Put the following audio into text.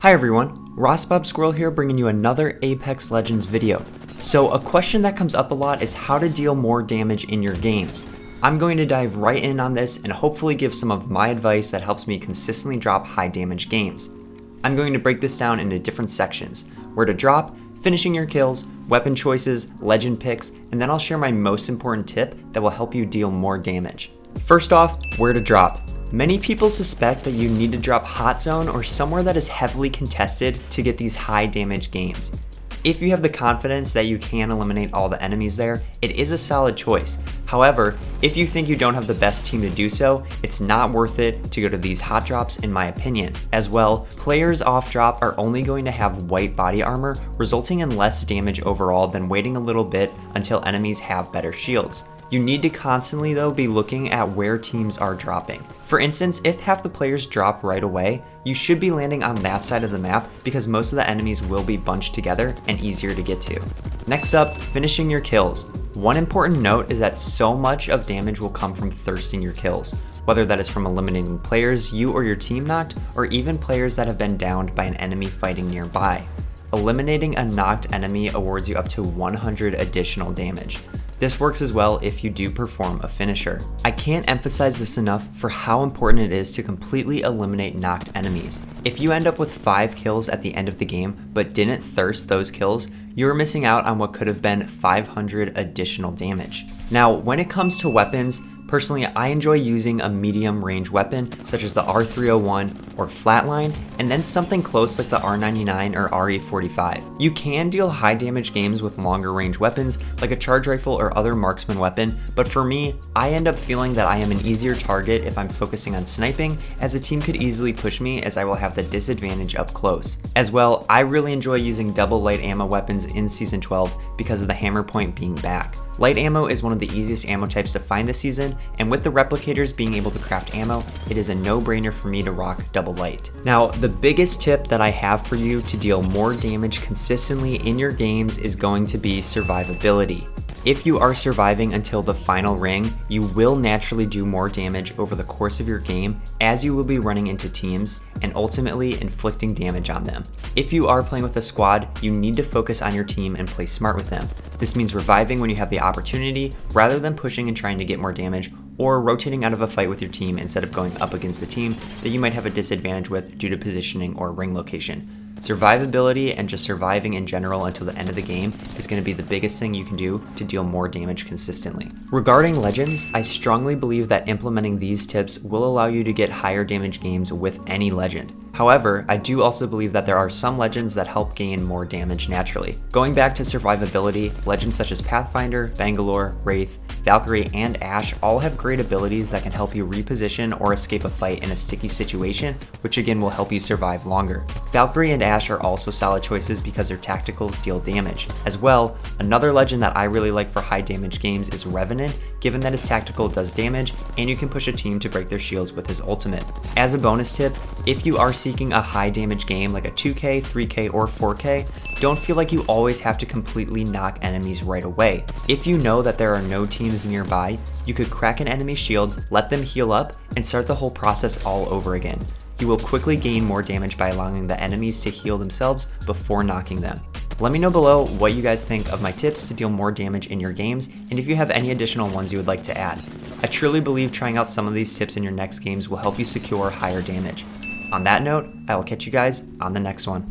Hi everyone, Ross Bob Squirrel here bringing you another Apex Legends video. So a question that comes up a lot is how to deal more damage in your games. I'm going to dive right in on this and hopefully give some of my advice that helps me consistently drop high damage games. I'm going to break this down into different sections: where to drop, finishing your kills, weapon choices, legend picks, and then I'll share my most important tip that will help you deal more damage. First off, where to drop. Many people suspect that you need to drop hot zone or somewhere that is heavily contested to get these high damage games. If you have the confidence that you can eliminate all the enemies there, it is a solid choice. However, if you think you don't have the best team to do so, it's not worth it to go to these hot drops in my opinion. As well, players off drop are only going to have white body armor, resulting in less damage overall than waiting a little bit until enemies have better shields. You need to constantly though be looking at where teams are dropping. For instance, if half the players drop right away, you should be landing on that side of the map because most of the enemies will be bunched together and easier to get to. Next up, finishing your kills. One important note is that so much of damage will come from thirsting your kills, whether that is from eliminating players you or your team knocked, or even players that have been downed by an enemy fighting nearby. Eliminating a knocked enemy awards you up to 100 additional damage. This works as well if you do perform a finisher. I can't emphasize this enough for how important it is to completely eliminate knocked enemies. If you end up with 5 kills at the end of the game but didn't thirst those kills, you're missing out on what could have been 500 additional damage. Now, when it comes to weapons, personally, I enjoy using a medium range weapon such as the R301 or Flatline, and then something close like the R99 or RE45. You can deal high damage games with longer range weapons like a charge rifle or other marksman weapon, but for me, I end up feeling that I am an easier target if I'm focusing on sniping, as a team could easily push me as I will have the disadvantage up close. As well, I really enjoy using double light ammo weapons in Season 12 because of the hammer point being back. Light ammo is one of the easiest ammo types to find this season, and with the replicators being able to craft ammo, it is a no-brainer for me to rock double light. Now, the biggest tip that I have for you to deal more damage consistently in your games is going to be survivability. If you are surviving until the final ring, you will naturally do more damage over the course of your game, as you will be running into teams and ultimately inflicting damage on them. If you are playing with a squad, you need to focus on your team and play smart with them. This means reviving when you have the opportunity rather than pushing and trying to get more damage, or rotating out of a fight with your team instead of going up against a team that you might have a disadvantage with due to positioning or ring location. Survivability and just surviving in general until the end of the game is going to be the biggest thing you can do to deal more damage consistently. Regarding legends, I strongly believe that implementing these tips will allow you to get higher damage games with any legend. However, I do also believe that there are some legends that help gain more damage naturally. Going back to survivability, legends such as Pathfinder, Bangalore, Wraith, Valkyrie, and Ashe all have great abilities that can help you reposition or escape a fight in a sticky situation, which again will help you survive longer. Valkyrie and Ashe are also solid choices because their tacticals deal damage. As well, another legend that I really like for high damage games is Revenant, given that his tactical does damage and you can push a team to break their shields with his ultimate. As a bonus tip, if you are seeking a high damage game like a 2K, 3K, or 4K, don't feel like you always have to completely knock enemies right away. If you know that there are no teams nearby, you could crack an enemy's shield, let them heal up, and start the whole process all over again. You will quickly gain more damage by allowing the enemies to heal themselves before knocking them. Let me know below what you guys think of my tips to deal more damage in your games, and if you have any additional ones you would like to add. I truly believe trying out some of these tips in your next games will help you secure higher damage. On that note, I will catch you guys on the next one.